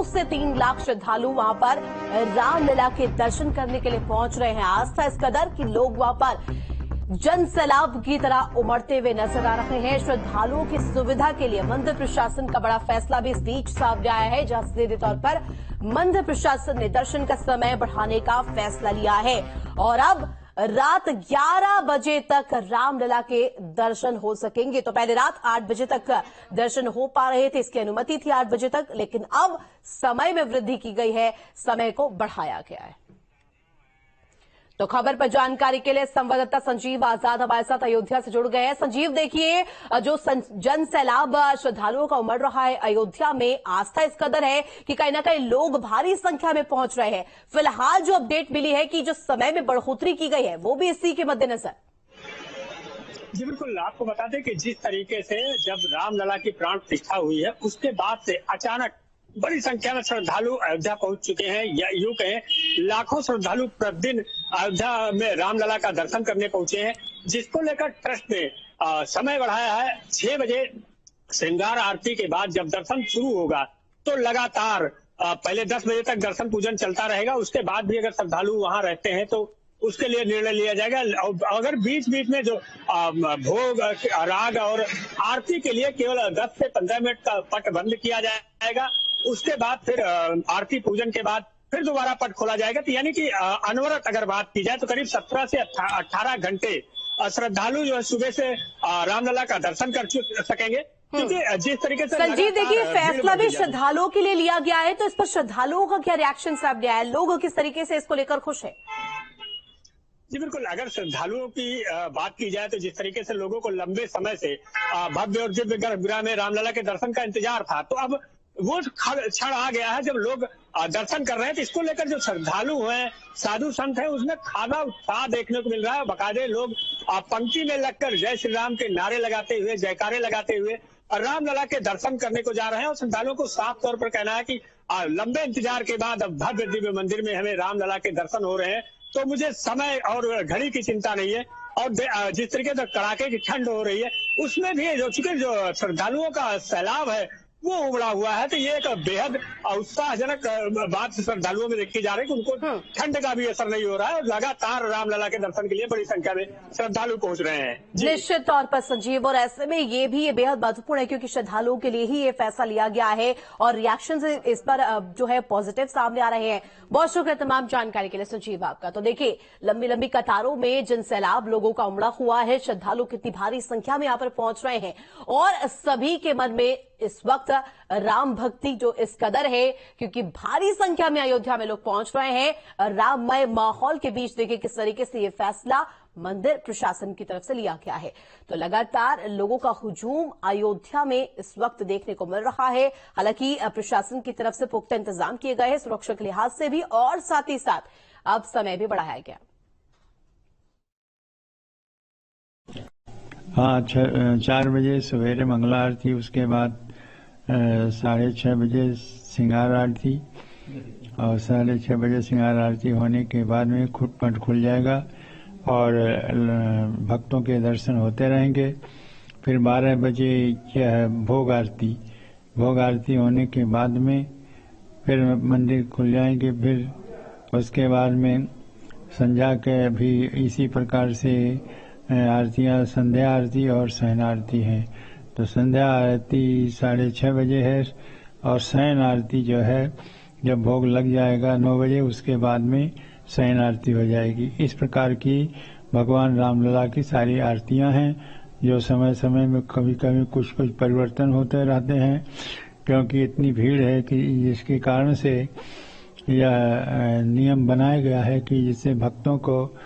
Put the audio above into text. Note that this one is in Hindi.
से 3 लाख श्रद्धालु वहां पर रामलला के दर्शन करने के लिए पहुंच रहे हैं। आस्था इस कदर कि लोग वहां पर जन सैलाब की तरह उमड़ते हुए नजर आ रहे हैं। श्रद्धालुओं की सुविधा के लिए मंदिर प्रशासन का बड़ा फैसला भी इस बीच सामने आया है, जहां सीधे तौर पर मंदिर प्रशासन ने दर्शन का समय बढ़ाने का फैसला लिया है और अब रात 11 बजे तक रामलला के दर्शन हो सकेंगे। तो पहले रात 8 बजे तक दर्शन हो पा रहे थे, इसकी अनुमति थी 8 बजे तक, लेकिन अब समय में वृद्धि की गई है, समय को बढ़ाया गया है। तो खबर पर जानकारी के लिए संवाददाता संजीव आजाद हमारे साथ अयोध्या से जुड़ गए हैं। संजीव, देखिए जो जन सैलाब श्रद्धालुओं का उमड़ रहा है अयोध्या में, आस्था इस कदर है कि कहीं ना कहीं लोग भारी संख्या में पहुंच रहे हैं। फिलहाल जो अपडेट मिली है कि जो समय में बढ़ोतरी की गई है वो भी इसी के मद्देनजर। जी बिल्कुल, आपको बता दें कि जिस तरीके से जब रामलला की प्राण प्रतिष्ठा हुई है उसके बाद से अचानक बड़ी संख्या में श्रद्धालु अयोध्या पहुंच चुके हैं, या यूं कहें लाखों श्रद्धालु प्रतिदिन अयोध्या में रामलला का दर्शन करने पहुंचे हैं, जिसको लेकर ट्रस्ट ने समय बढ़ाया है। 6 बजे श्रृंगार आरती के बाद जब दर्शन शुरू होगा तो लगातार पहले 10 बजे तक दर्शन पूजन चलता रहेगा। उसके बाद भी अगर श्रद्धालु वहां रहते हैं तो उसके लिए निर्णय लिया जाएगा। अगर बीच बीच में जो भोग, राग और आरती के लिए केवल 10 से 15 मिनट का पट बंद किया जाएगा, उसके बाद फिर आरती पूजन के बाद फिर दोबारा पट खोला जाएगा। तो यानी कि अनवरत अगर बात की जाए तो करीब 17 से 18 घंटे श्रद्धालु जो है सुबह से रामलला का दर्शन कर सकेंगे। क्योंकि जिस तरीके से संजीव, देखिए फैसला भी श्रद्धालुओं के लिए लिया गया है, तो इस पर श्रद्धालुओं का क्या रिएक्शन सामने आया है? लोग किस तरीके से इसको लेकर खुश है? जी बिल्कुल, अगर श्रद्धालुओं की बात की जाए तो जिस तरीके से लोगों को लंबे समय से भव्य और दिव्य गर्भगृह में रामलला के दर्शन का इंतजार था, तो अब वो क्षण आ गया है जब लोग दर्शन कर रहे हैं। तो इसको लेकर जो श्रद्धालु हैं, साधु संत हैं, उसमें खासा उत्साह देखने को मिल रहा है। बाकायदे लोग पंक्ति में लगकर जय श्री राम के नारे लगाते हुए, जयकारे लगाते हुए रामलला के दर्शन करने को जा रहे हैं। और श्रद्धालुओं को साफ तौर पर कहना है कि लंबे इंतजार के बाद अब भव्य दिव्य मंदिर में हमें रामलला के दर्शन हो रहे हैं, तो मुझे समय और घड़ी की चिंता नहीं है। और जिस तरीके से कड़ाके की ठंड हो रही है उसमें भी चूंकि जो श्रद्धालुओं का सैलाब है वो उमड़ा हुआ है, तो ये एक बेहद उत्साहजनक बात श्रद्धालुओं में देखी जा रही है कि उनको ठंड का भी असर नहीं हो रहा है और लगातार रामलला के दर्शन के लिए बड़ी संख्या में श्रद्धालु पहुंच रहे हैं। निश्चित तौर पर संजीव, और ऐसे में ये बेहद महत्वपूर्ण है क्योंकि श्रद्धालुओं के लिए ही ये फैसला लिया गया है और रिएक्शन इस पर जो है पॉजिटिव सामने आ रहे हैं। बहुत शुक्रिया तमाम जानकारी के लिए संजीव आपका। तो देखिए, लंबी लंबी कतारों में जन सैलाब लोगों का उमड़ा हुआ है, श्रद्धालु कितनी भारी संख्या में यहाँ पर पहुंच रहे हैं और सभी के मन में इस वक्त राम भक्ति जो इस कदर है क्योंकि भारी संख्या में अयोध्या में लोग पहुंच रहे हैं। राममय माहौल के बीच देखिए किस तरीके से ये फैसला मंदिर प्रशासन की तरफ से लिया गया है। तो लगातार लोगों का हुजूम अयोध्या में इस वक्त देखने को मिल रहा है। हालांकि प्रशासन की तरफ से पुख्ता इंतजाम किए गए हैं सुरक्षा के लिहाज से भी, और साथ ही साथ अब समय भी बढ़ाया गया। हाँ, 4 बजे सवेरे मंगला आरती, उसके बाद 6:30 बजे श्रृंगार आरती और 6:30 बजे श्रृंगार आरती होने के बाद में पट खुल जाएगा और भक्तों के दर्शन होते रहेंगे। फिर 12 बजे क्या है भोग आरती होने के बाद में फिर मंदिर खुल जाएंगे। फिर उसके बाद में संध्या के भी इसी प्रकार से आरतियां, संध्या आरती और शयन आरती है। तो संध्या आरती 6:30 बजे है और शयन आरती जो है जब भोग लग जाएगा 9 बजे, उसके बाद में शयन आरती हो जाएगी। इस प्रकार की भगवान रामलला की सारी आरतियां हैं जो समय समय में कभी कभी कुछ परिवर्तन होते रहते हैं, क्योंकि इतनी भीड़ है कि जिसके कारण से यह नियम बनाया गया है कि जिससे भक्तों को